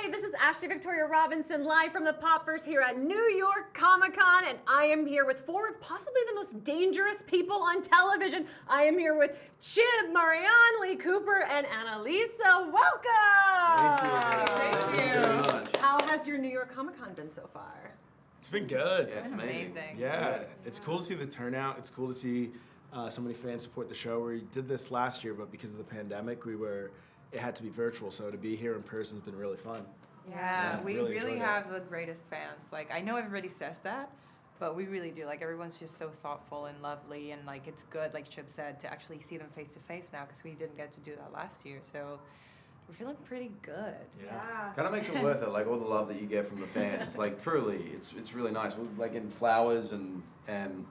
Hi, this is Ashley Victoria Robinson, live from the Popverse here at New York Comic-Con, and I am here with four of possibly the most dangerous people on television. I am here with Chib, Marianly, Cooper, and Annalisa. Welcome! Thank you. Very much. How has your New York Comic-Con been so far? It's been good. Yeah, it's amazing. Yeah, it's cool to see the turnout. It's cool to see so many fans support the show. We did this last year, but because of the pandemic, it had to be virtual. So to be here in person has been really fun. Yeah, we really really enjoyed have the greatest fans. Like, I know everybody says that, but we really do. Like, everyone's just so thoughtful and lovely, and like it's good, like Chib said, to actually see them face to face now because we didn't get to do that last year. So we're feeling pretty good. Yeah. Kind of makes it worth it, like all the love that you get from the fans. Like truly, it's really nice. We're like getting flowers and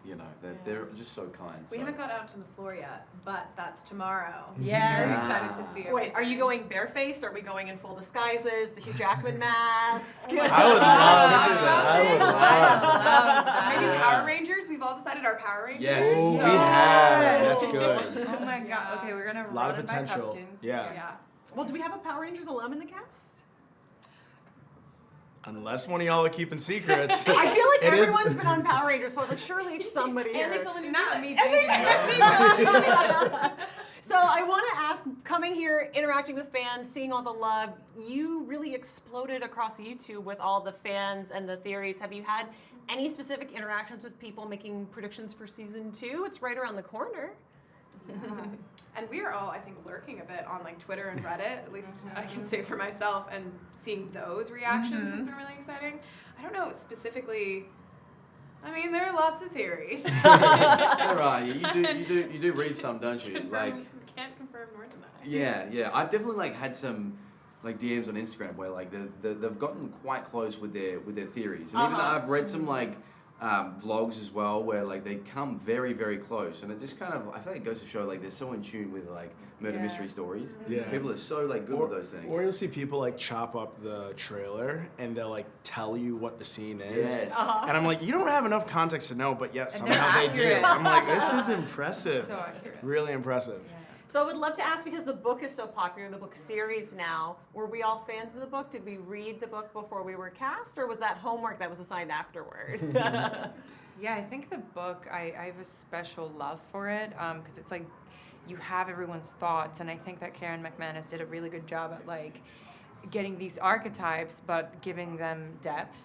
you know they're just so kind. We haven't got out to the floor yet, but that's tomorrow. Yes. We're excited to see it. Wait, are you going barefaced? Are we going in full disguises? The Hugh Jackman mask? I would love to do that. I would love Maybe Yeah. Power Rangers. We've all decided our Power Rangers. Yes. Oh, we So- have. That's good. Oh my god. Okay, we're gonna A lot of run by potential. costumes. Yeah. Well, do we have a Power Rangers alum in the cast? Unless one of y'all are keeping secrets. I feel like It is- everyone's been on Power Rangers, so I was like, surely somebody And they here. film in New Not Zealand. me. So I want to ask, coming here, interacting with fans, seeing all the love, you really exploded across YouTube with all the fans and the theories. Have you had any specific interactions with people making predictions for season 2? It's right around the corner. And we are all, I think, lurking a bit on like Twitter and Reddit. At least I can say for myself. And seeing those reactions has been really exciting. I don't know specifically. I mean, there are lots of theories. There are. You do read some, don't you? Like Can't confirm more than that. yeah. I've definitely like had some like DMs on Instagram where like they've gotten quite close with their theories, and even I've read some like vlogs as well where like they come very, very close, and it just kind of, I feel like it goes to show like they're so in tune with like murder mystery stories. Yeah. People are so like good with those things. Or you'll see people like chop up the trailer and they'll like tell you what the scene is. Yes. And I'm like, you don't have enough context to know, but yet they're somehow they do. accurate. I'm like, this is impressive. So accurate. Really impressive. So I would love to ask, because the book is so popular, the book series now, were we all fans of the book? Did we read the book before we were cast, or was that homework that was assigned afterward? Yeah, I think the book, I have a special love for it because it's like you have everyone's thoughts, and I think that Karen McManus did a really good job at like getting these archetypes but giving them depth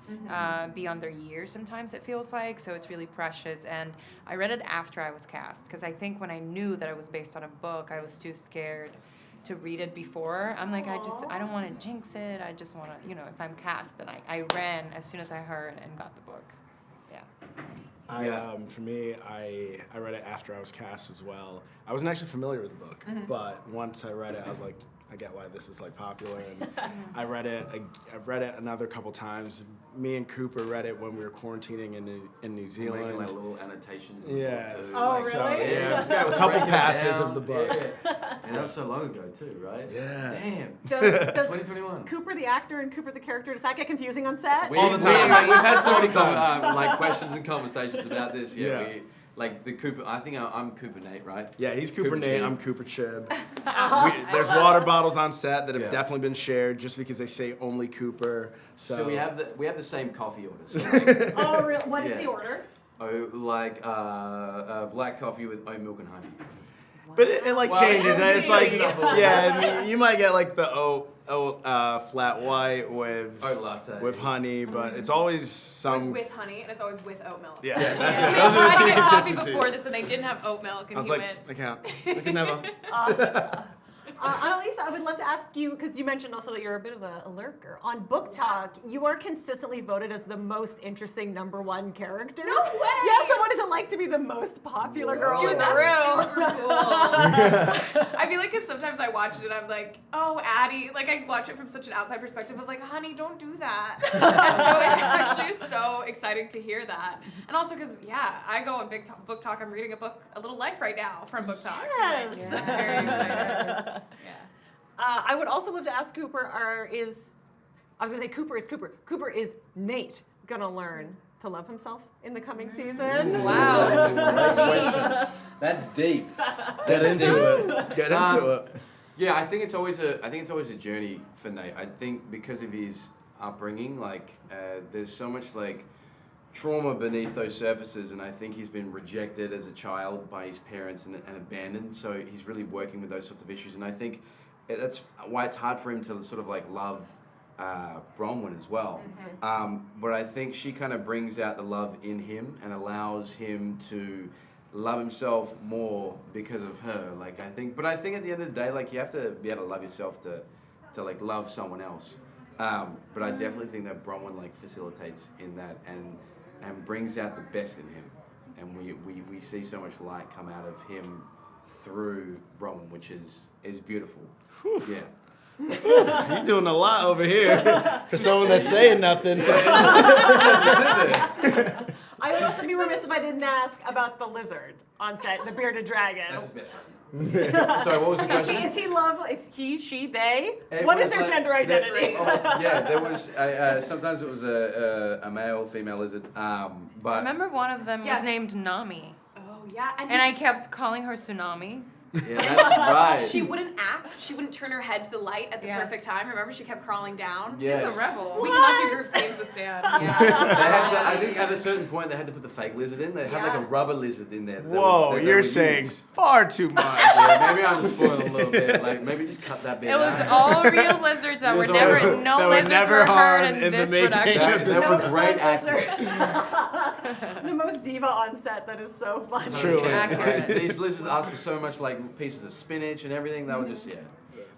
beyond their years sometimes, it feels like. So it's really precious, and I read it after I was cast because I think when I knew that it was based on a book, I was too scared to read it before. I'm like, I don't want to jinx it. I just want to, if I'm cast, then I ran as soon as I heard and got the book. Yeah. For me, I read it after I was cast as well. I wasn't actually familiar with the book, but once I read it, I was like, I get why this is like popular. And I've read it another couple times. Me and Cooper read it when we were quarantining in New Zealand. Making like little annotations. in the Yeah. book, too. Oh, Like, really? So, Yeah, yeah, a couple breaking it passes down. of the book. Yeah. And that was so long ago too, right? Yeah. Damn. Does 2021. Cooper the actor and Cooper the character, does that get confusing on set? All the time. We've had so All many the time. like questions and conversations about this. Yeah. Yeah. Like the Cooper. I think I'm Cooper Nate, right? Yeah, he's Cooper Nate, Chib. I'm Cooper Chib. There's water bottles on set that have definitely been shared just because they say only Cooper. So, we have the same coffee orders. So like, Oh, really? What is Yeah. the order? black coffee with oat milk and honey. But it like Well, changes. yeah, It's like, yeah. yeah, I mean, you might get like the oat flat white with Oat latte. with honey, but it's always It's some. with honey, and it's always with oat milk. Yeah, Yeah, that's yeah. it. We Those tried are the to two get coffee consistencies. before this, and they didn't have oat milk, and I was he like, went. I can't. I can never. Annalisa, I would love to ask you, because you mentioned also that you're a bit of a lurker. On Booktok, you are consistently voted as the most interesting #1 character. No way! Yeah, so what is it like to be the most popular girl Dude, in the that's room? super cool. I feel like because sometimes I watch it and I'm like, oh, Addie. Like I watch it from such an outside perspective of like, honey, don't do that. And so it actually is so exciting to hear that. And also because, I go on Booktok. I'm reading a little life right now from Booktok. Yes. It's very exciting. I would also love to ask Cooper, Cooper is Nate gonna learn to love himself in the coming season? Wow. That's deep. Get into it. Get into it. Yeah, I think it's always a journey for Nate. I think because of his upbringing, like there's so much like trauma beneath those surfaces, and I think he's been rejected as a child by his parents and abandoned. So he's really working with those sorts of issues, and I think that's why it's hard for him to sort of like love Bronwyn as well. But I think she kind of brings out the love in him and allows him to love himself more because of her. Like I think at the end of the day, like you have to be able to love yourself to like love someone else. But I definitely think that Bronwyn like facilitates in that and brings out the best in him, and we see so much light come out of him through Bronwyn, which is beautiful. Whew. Yeah. You're doing a lot over here for someone that's saying nothing. I would also be remiss if I didn't ask about the lizard on set, the bearded dragon. That's his best friend. Sorry, what was the question? Is he love? Is he, she, they? It What was is their like- gender identity? There was sometimes it was a male, female lizard. But I remember one of them Yes. was named Nami, Oh yeah, and I kept calling her Tsunami. yeah, that's right. She wouldn't act. She wouldn't turn her head to the light at the Yeah. perfect time. Remember, she kept crawling down. Yes. She's a rebel. What? We cannot do group scenes with Stan. Yeah. They had to, I think at a certain point they had to put the fake lizard in. They had like a Yeah. rubber lizard in there. Whoa, that you're would saying use. far too much. Yeah, maybe I'm spoiling a little bit. Like maybe just cut that bit It was out. all real lizards that It were was never, all- no that were lizards never were hurt harmed in in the this making. production. They were No great stunt actors. lizards. The most diva on set. That is so funny. Truly. Accurate. These lizards asked for so much like pieces of spinach and everything. That was just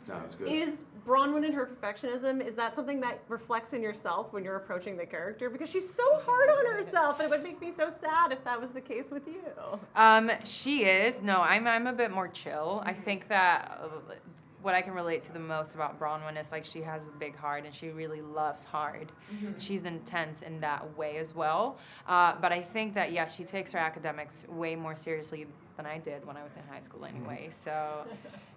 no, it's good. Is Bronwyn and her perfectionism, is that something that reflects in yourself when you're approaching the character? Because she's so hard on herself, and it would make me so sad if that was the case with you. She is. No, I'm a bit more chill. I think that what I can relate to the most about Bronwyn is like she has a big heart and she really loves hard. She's intense in that way as well. But I think that, yeah, she takes her academics way more seriously than I did when I was in high school anyway. So,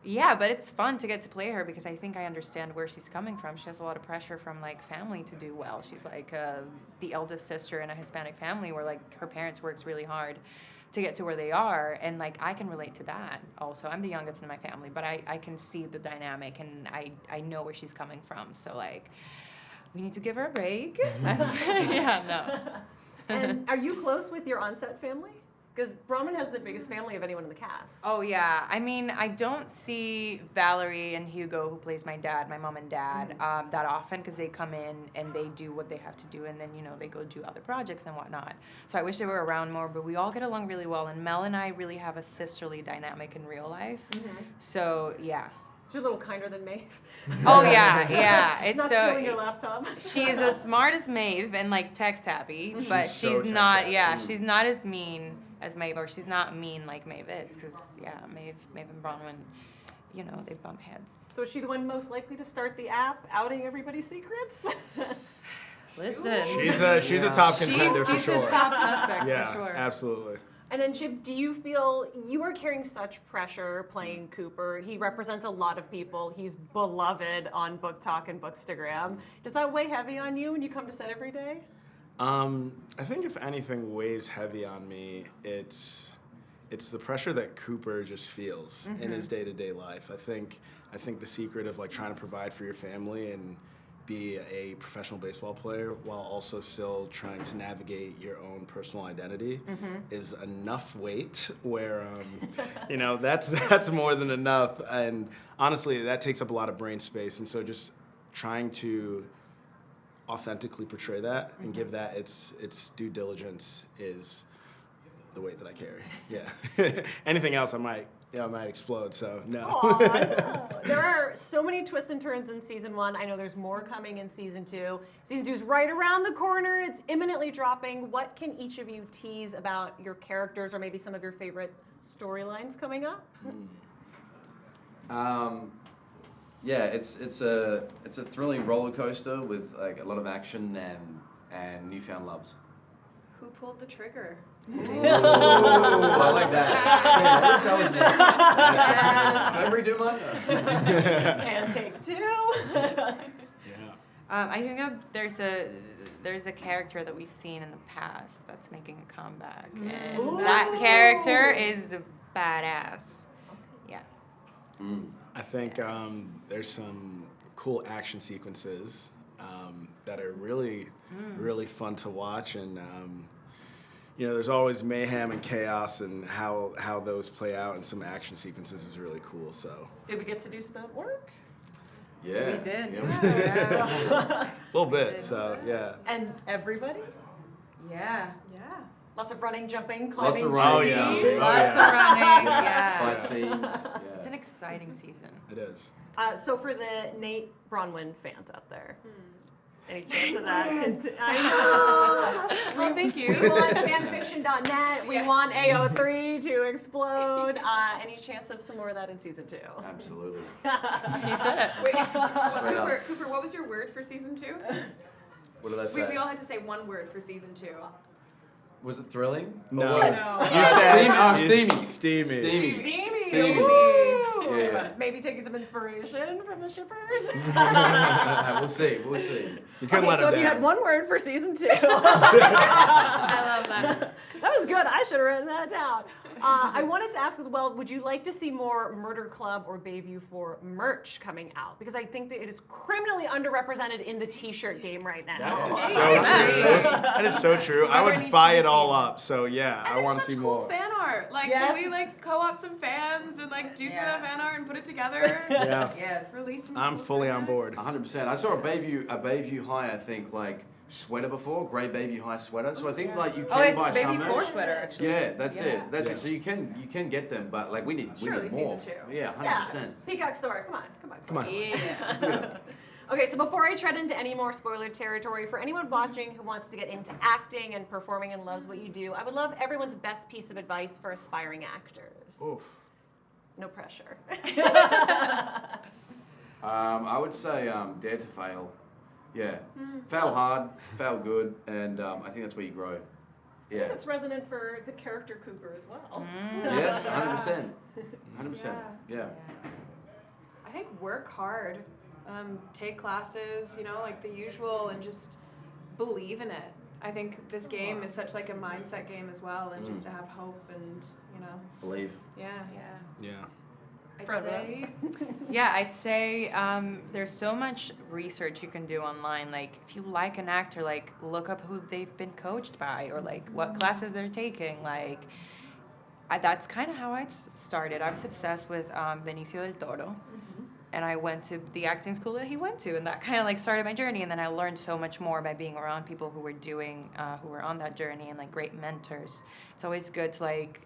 yeah, but it's fun to get to play her because I think I understand where she's coming from. She has a lot of pressure from, like, family to do well. She's, like, the eldest sister in a Hispanic family where, like, her parents works really hard to get to where they are, and like I can relate to that also. I'm the youngest in my family, but I can see the dynamic and I know where she's coming from, so like we need to give her a break. Yeah, no. And are you close with your on-set family? Because Bronwyn has the biggest family of anyone in the cast. Oh yeah, I mean I don't see Valerie and Hugo, who plays my dad, my mom and dad, that often because they come in and they do what they have to do, and then they go do other projects and whatnot. So I wish they were around more, but we all get along really well, and Mel and I really have a sisterly dynamic in real life. So yeah. She's a little kinder than Maeve. Oh yeah. It's Not so stealing your laptop. she's as smart as Maeve and like tech savvy, but So she's tech not. savvy. Yeah, she's not as mean as Maeve, or she's not mean like Maeve is, because yeah, Maeve and Bronwyn, they bump heads. So is she the one most likely to start the app outing everybody's secrets? Listen, She's a top contender for she's sure. a top suspect Yeah, for sure. absolutely. And then Chib, do you feel you are carrying such pressure playing Cooper? He represents a lot of people. He's beloved on Booktok and Bookstagram. Does that weigh heavy on you when you come to set every day? I think if anything weighs heavy on me, it's the pressure that Cooper just feels in his day-to-day life. I think the secret of like trying to provide for your family and be a professional baseball player while also still trying to navigate your own personal identity is enough weight where that's more than enough, and honestly that takes up a lot of brain space, and so just trying to authentically portray that and give that its due diligence is the weight that I carry. Yeah. Anything else I might explode, so no. Aw, no. There are so many twists and turns in season 1. I know there's more coming in season 2. Season 2 is right around the corner. It's imminently dropping. What can each of you tease about your characters or maybe some of your favorite storylines coming up? Yeah, it's a thrilling roller coaster with like a lot of action and newfound loves. Who pulled the trigger? Ooh, I like that. I wish I was there. Can I redo mine? And take 2. Yeah. I think there's a character that we've seen in the past that's making a comeback, and Ooh. that character is badass. Yeah. I think there's some cool action sequences that are really, really fun to watch, and there's always mayhem and chaos, and how those play out in some action sequences is really cool. So. Did we get to do stunt work? Yeah. We did. Yeah. A little bit. So yeah. And everybody? Yeah. Yeah. Lots of running, jumping, Lots climbing. of running. Oh, yeah. trees. Lots of running. Yeah. Fight scenes. It's Yeah. an exciting season. It is. So for the Nate Bronwyn fans out there, any chance of that? Well, thank We you. want fanfiction.net. We Yes. want AO3 to explode. Any chance of some more of that in season 2? Absolutely. Wait, Straight up. Cooper, what was your word for season 2? What did I We say? all had to say one word for season 2. Was it thrilling? No. Or what? No. You said steamy. Steamy. Steamy. Steamy. Ooh. Yeah. Maybe taking some inspiration from the shippers. We'll see. We'll see. You couldn't let so him if you down. had one word for season 2. I love that. That was good. I should have written that down. I wanted to ask as well, would you like to see more Murder Club or Bayview Four merch coming out? Because I think that it is criminally underrepresented in the t-shirt game right now. That is Oh, so yeah. true. That is so true. I Never would need buy to it all see up. So yeah, And I there's want to such see cool more. fan art. Like, Yes. can we like co-op some fans and like do some of Yeah. that fan art and put it together? Yeah. Yes. Release some. I'm cool fully fan on arts? board. 100%. I saw a Bayview High, I think, like sweater before, grey Bayview High sweater. So I think like you can Oh, it's buy some Baby merch. Four sweater actually. Yeah, that's it. That's Yeah. it. So you can get them, but like we need Surely more. season 2. Yeah, 100%. Peacock store. Come on. Come on. Yeah. Okay, so before I tread into any more spoiler territory, for anyone watching who wants to get into acting and performing and loves what you do, I would love everyone's best piece of advice for aspiring actors. Oof. No pressure. I would say dare to fail. Yeah, fail hard, fail good, and I think that's where you grow. Yeah. That's resonant for the character Cooper as well. Yes, 100%. 100%. Yeah. I think work hard, take classes, like the usual, and just believe in it. I think this game is such like a mindset game as well, and just to have hope and Believe. yeah. Yeah. I'd say there's so much research you can do online. Like, if you like an actor, like, look up who they've been coached by or, like, what classes they're taking. Like, that's kind of how I started. I was obsessed with Benicio del Toro. And I went to the acting school that he went to, and that kind of, like, started my journey. And then I learned so much more by being around people who were on that journey, and, like, great mentors. It's always good to, like,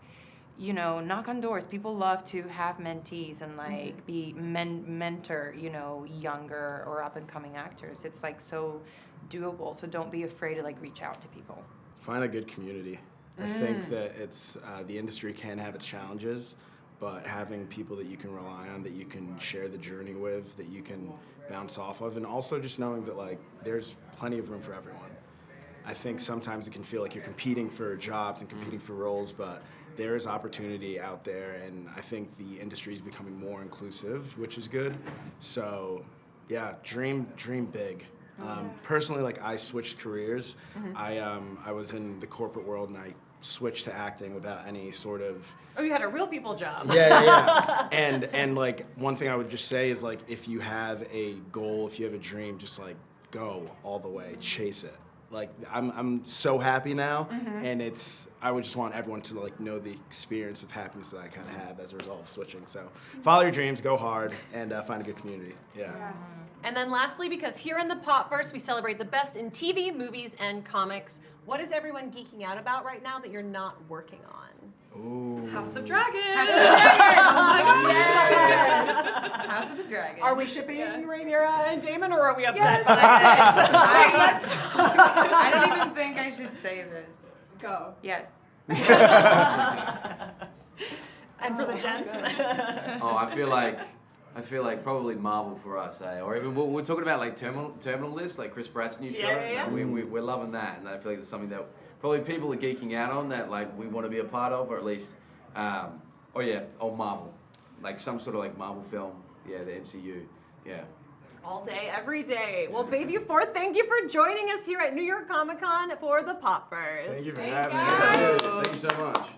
knock on doors. People love to have mentees and like be mentor, younger or up and coming actors. It's like so doable. So don't be afraid to like reach out to people. Find a good community. I think that it's the industry can have its challenges, but having people that you can rely on, that you can share the journey with, that you can bounce off of, and also just knowing that like there's plenty of room for everyone. I think sometimes it can feel like you're competing for jobs and competing for roles, but there is opportunity out there, and I think the industry is becoming more inclusive, which is good. So, yeah, dream big. Personally, like I switched careers. I was in the corporate world, and I switched to acting without any sort of. Oh, you had a real people job. Yeah. And like one thing I would just say is like if you have a goal, if you have a dream, just like go all the way, chase it. Like I'm so happy now, and I would just want everyone to like know the experience of happiness that I kind of have as a result of switching. So follow your dreams, go hard, and find a good community. Yeah. And then lastly, because here in the Popverse, we celebrate the best in TV, movies, and comics, what is everyone geeking out about right now that you're not working on? Ooh. House of Dragons! Oh my God! Yes. House of the Dragon. Are we shipping Rhaenyra and Daemon, or are we upset? Let's talk. I don't even think I should say this. Go. Yes. And for the gents? Oh, I feel like probably Marvel for us, eh? Or even we're talking about like Terminal List, like Chris Pratt's new show. Yeah. And we're loving that, and I feel like it's something that probably people are geeking out on that like we want to be a part of, or at least, or Marvel, like some sort of like Marvel film. Yeah, the MCU. Yeah. All day, every day. Well, Bayview Four, thank you for joining us here at New York Comic Con for the Popverse. Thank you for Thanks, having me. guys. Thank you so much.